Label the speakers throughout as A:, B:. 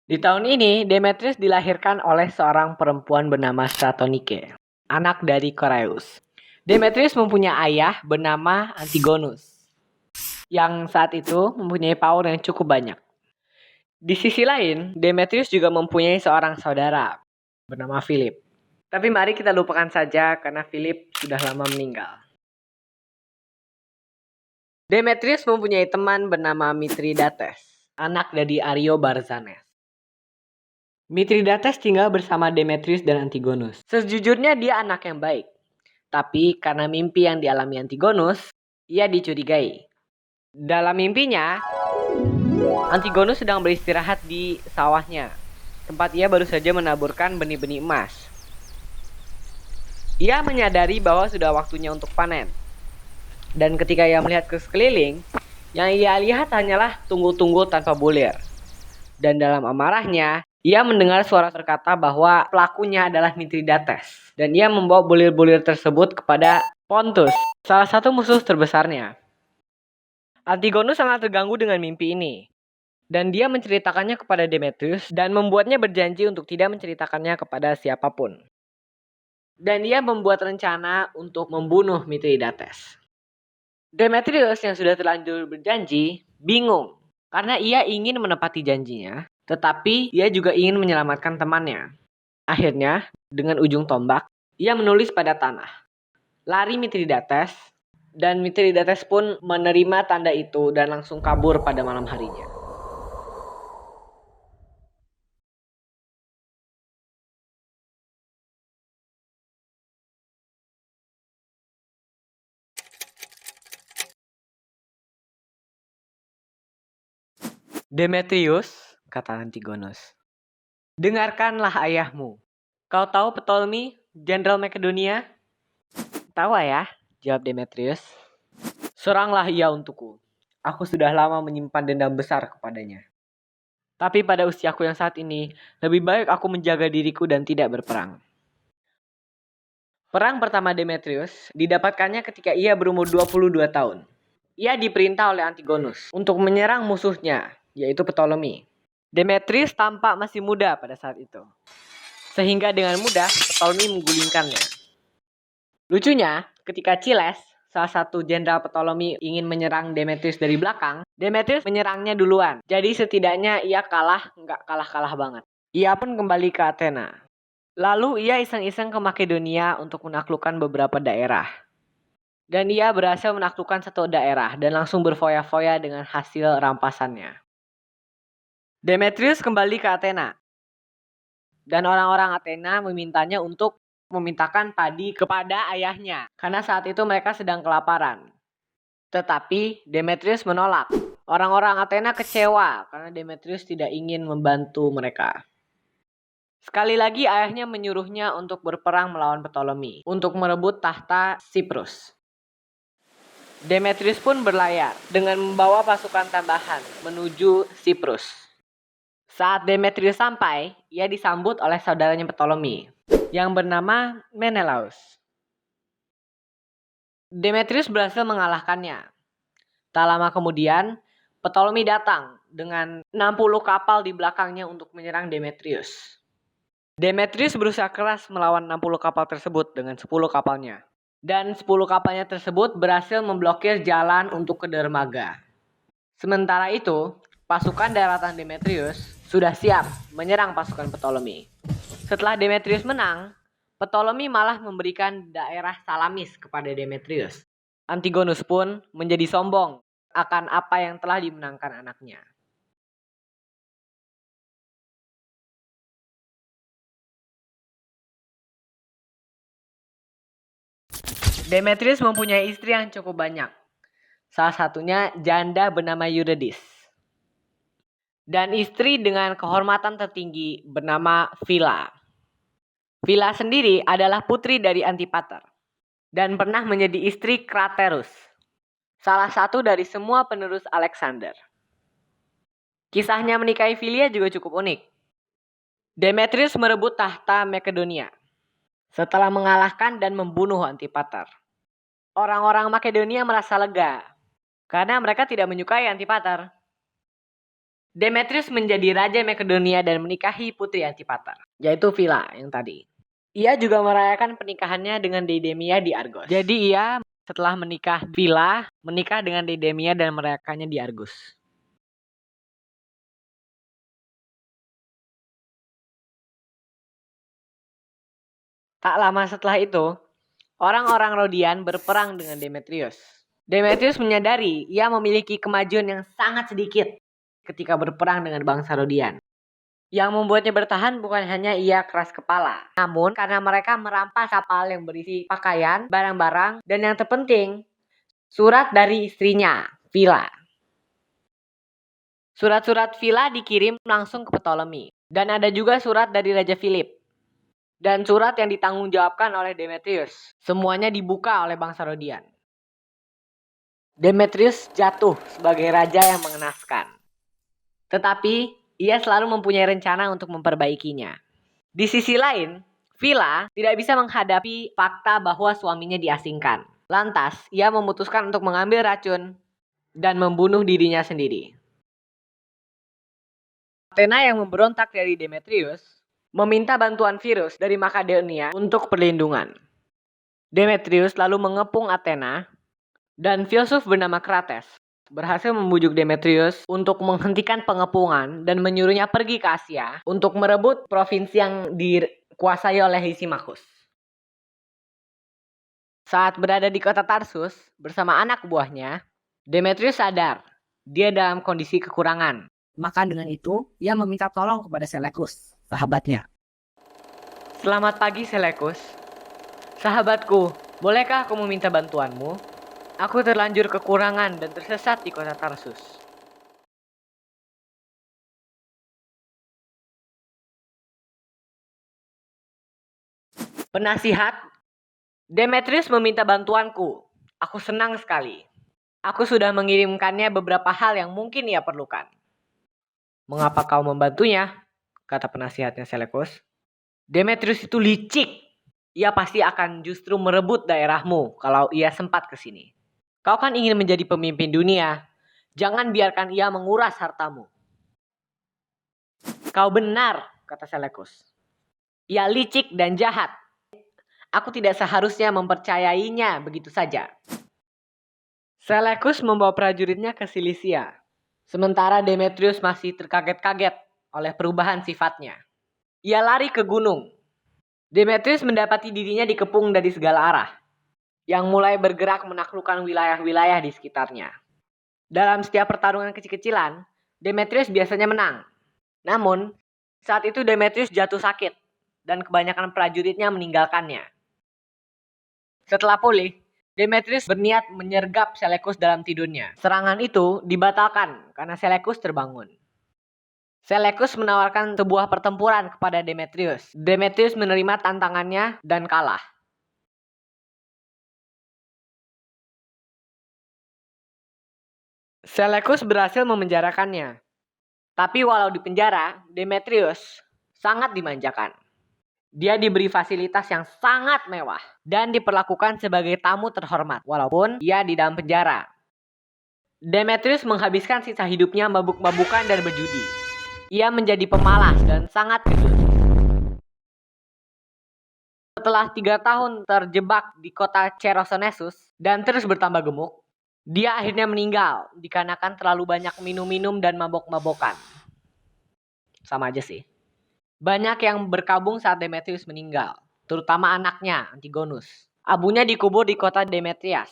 A: Di tahun ini, Demetrius dilahirkan oleh seorang perempuan bernama Stratonike, anak dari Koreus. Demetrius mempunyai ayah bernama Antigonus, yang saat itu mempunyai power yang cukup banyak. Di sisi lain, Demetrius juga mempunyai seorang saudara bernama Philip. Tapi mari kita lupakan saja karena Philip sudah lama meninggal. Demetrius mempunyai teman bernama Mithridates, anak dari Ariobarzanes. Mithridates tinggal bersama Demetrius dan Antigonus. Sejujurnya dia anak yang baik. Tapi karena mimpi yang dialami Antigonus, ia dicurigai. Dalam mimpinya, Antigonus sedang beristirahat di sawahnya, tempat ia baru saja menaburkan benih-benih emas. Ia menyadari bahwa sudah waktunya untuk panen. Dan ketika ia melihat ke sekeliling, yang ia lihat hanyalah tunggul-tunggul tanpa bulir. Dan dalam amarahnya, ia mendengar suara berkata bahwa pelakunya adalah Mithridates. Dan ia membawa bulir-bulir tersebut kepada Pontus, salah satu musuh terbesarnya. Antigonus sangat terganggu dengan mimpi ini. Dan dia menceritakannya kepada Demetrius dan membuatnya berjanji untuk tidak menceritakannya kepada siapapun. Dan ia membuat rencana untuk membunuh Mithridates. Demetrius yang sudah terlanjur berjanji bingung karena ia ingin menepati janjinya, tetapi ia juga ingin menyelamatkan temannya. Akhirnya, dengan ujung tombak, ia menulis pada tanah. Lari Mithridates, dan Mithridates pun menerima tanda itu dan langsung kabur pada malam harinya. Demetrius, kata Antigonus, dengarkanlah ayahmu. Kau tahu Ptolemy, Jenderal Makedonia? Tahu ya, jawab Demetrius. Seranglah ia untukku. Aku sudah lama menyimpan dendam besar kepadanya. Tapi pada usiaku yang saat ini, lebih baik aku menjaga diriku dan tidak berperang. Perang pertama Demetrius didapatkannya ketika ia berumur 22 tahun. Ia diperintah oleh Antigonus untuk menyerang musuhnya, yaitu Ptolemy. Demetrius tampak masih muda pada saat itu. Sehingga dengan mudah Ptolemy menggulingkannya. Lucunya, ketika Chiles, salah satu jenderal Ptolemy ingin menyerang Demetrius dari belakang, Demetrius menyerangnya duluan. Jadi setidaknya ia kalah, nggak kalah-kalah banget. Ia pun kembali ke Athena. Lalu ia iseng-iseng ke Makedonia untuk menaklukkan beberapa daerah. Dan ia berhasil menaklukkan satu daerah dan langsung berfoya-foya dengan hasil rampasannya. Demetrius kembali ke Athena. Dan orang-orang Athena memintanya untuk memintakan padi kepada ayahnya. Karena saat itu mereka sedang kelaparan. Tetapi Demetrius menolak. Orang-orang Athena kecewa karena Demetrius tidak ingin membantu mereka. Sekali lagi ayahnya menyuruhnya untuk berperang melawan Ptolemy. Untuk merebut tahta Siprus. Demetrius pun berlayar dengan membawa pasukan tambahan menuju Siprus. Saat Demetrius sampai, ia disambut oleh saudaranya Ptolemy yang bernama Menelaus. Demetrius berhasil mengalahkannya. Tak lama kemudian, Ptolemy datang dengan 60 kapal di belakangnya untuk menyerang Demetrius. Demetrius berusaha keras melawan 60 kapal tersebut dengan 10 kapalnya. Dan 10 kapalnya tersebut berhasil memblokir jalan untuk ke dermaga. Sementara itu, pasukan daratan Demetrius sudah siap menyerang pasukan Ptolemy. Setelah Demetrius menang, Ptolemy malah memberikan daerah Salamis kepada Demetrius. Antigonus pun menjadi sombong akan apa yang telah dimenangkan anaknya. Demetrius mempunyai istri yang cukup banyak. Salah satunya janda bernama Eurydice. Dan istri dengan kehormatan tertinggi bernama Phila. Phila sendiri adalah putri dari Antipater. Dan pernah menjadi istri Craterus. Salah satu dari semua penerus Alexander. Kisahnya menikahi Philia juga cukup unik. Demetrius merebut tahta Makedonia setelah mengalahkan dan membunuh Antipater. Orang-orang Makedonia merasa lega karena mereka tidak menyukai Antipater. Demetrius menjadi raja Makedonia dan menikahi putri Antipater, yaitu Vila yang tadi. Ia juga merayakan pernikahannya dengan Deidamia di Argos. Jadi ia setelah menikah Vila, menikah dengan Deidamia dan merayakannya di Argos. Tak lama setelah itu, orang-orang Rodian berperang dengan Demetrius. Demetrius menyadari ia memiliki kemajuan yang sangat sedikit ketika berperang dengan bangsa Rodian. Yang membuatnya bertahan bukan hanya ia keras kepala, namun karena mereka merampas kapal yang berisi pakaian, barang-barang, dan yang terpenting, surat dari istrinya, Vila. Surat-surat Vila dikirim langsung ke Ptolemy, dan ada juga surat dari Raja Philip, dan surat yang ditanggungjawabkan oleh Demetrius. Semuanya dibuka oleh bangsa Rodian. Demetrius jatuh sebagai raja yang mengenaskan. Tetapi, ia selalu mempunyai rencana untuk memperbaikinya. Di sisi lain, Vila tidak bisa menghadapi fakta bahwa suaminya diasingkan. Lantas, ia memutuskan untuk mengambil racun dan membunuh dirinya sendiri. Athena yang memberontak dari Demetrius meminta bantuan Virus dari Makedonia untuk perlindungan. Demetrius lalu mengepung Athena dan filsuf bernama Krates berhasil membujuk Demetrius untuk menghentikan pengepungan dan menyuruhnya pergi ke Asia untuk merebut provinsi yang dikuasai oleh Lysimachus. Saat berada di kota Tarsus bersama anak buahnya, Demetrius sadar dia dalam kondisi kekurangan.
B: Maka dengan itu, ia meminta tolong kepada Seleucus, sahabatnya.
A: Selamat pagi Seleucus. Sahabatku, bolehkah aku meminta bantuanmu? Aku terlanjur kekurangan dan tersesat di kota Tarsus. Penasihat, Demetrius meminta bantuanku. Aku senang sekali. Aku sudah mengirimkannya beberapa hal yang mungkin ia perlukan. Mengapa kau membantunya? Kata penasihatnya Seleucus. Demetrius itu licik. Ia pasti akan justru merebut daerahmu kalau ia sempat ke sini. Kau kan ingin menjadi pemimpin dunia. Jangan biarkan ia menguras hartamu. Kau benar, kata Seleucus. Ia licik dan jahat. Aku tidak seharusnya mempercayainya begitu saja. Seleucus membawa prajuritnya ke Silisia. Sementara Demetrius masih terkaget-kaget oleh perubahan sifatnya. Ia lari ke gunung. Demetrius mendapati dirinya dikepung dari segala arah, yang mulai bergerak menaklukkan wilayah-wilayah di sekitarnya. Dalam setiap pertarungan kecil-kecilan, Demetrius biasanya menang. Namun, saat itu Demetrius jatuh sakit, dan kebanyakan prajuritnya meninggalkannya. Setelah pulih, Demetrius berniat menyergap Seleucus dalam tidurnya. Serangan itu dibatalkan karena Seleucus terbangun. Seleucus menawarkan sebuah pertempuran kepada Demetrius. Demetrius menerima tantangannya dan kalah. Seleucus berhasil memenjarakannya. Tapi walau di penjara, Demetrius sangat dimanjakan. Dia diberi fasilitas yang sangat mewah dan diperlakukan sebagai tamu terhormat walaupun ia di dalam penjara. Demetrius menghabiskan sisa hidupnya mabuk-mabukan dan berjudi. Ia menjadi pemalas dan sangat gendut. Setelah 3 tahun terjebak di kota Chersonesus dan terus bertambah gemuk, dia akhirnya meninggal dikarenakan terlalu banyak minum-minum dan mabok-mabokan. Sama aja sih. Banyak yang berkabung saat Demetrius meninggal, terutama anaknya Antigonus. Abunya dikubur di kota Demetrias,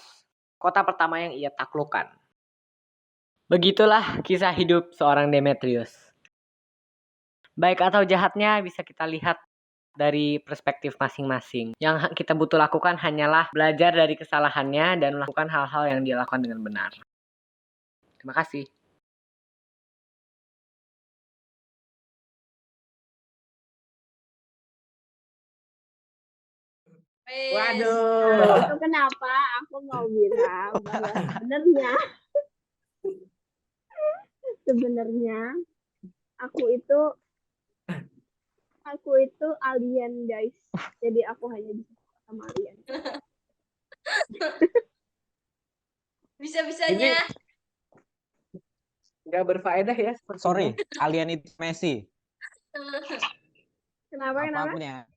A: kota pertama yang ia taklukkan. Begitulah kisah hidup seorang Demetrius. Baik atau jahatnya bisa kita lihat dari perspektif masing-masing. Yang kita butuh lakukan hanyalah belajar dari kesalahannya dan melakukan hal-hal yang dia lakukan dengan benar. Terima kasih.
C: Waduh. Itu kenapa aku mau bilang bahwa sebenarnya aku itu alien guys. Jadi aku hanya bisa sama alien.
D: Bisa-bisanya.
A: Gak berfaedah ya seperti
D: Sorry,
A: ini.
D: alien itu Messi.
C: Kenapa?
D: Apapun ya.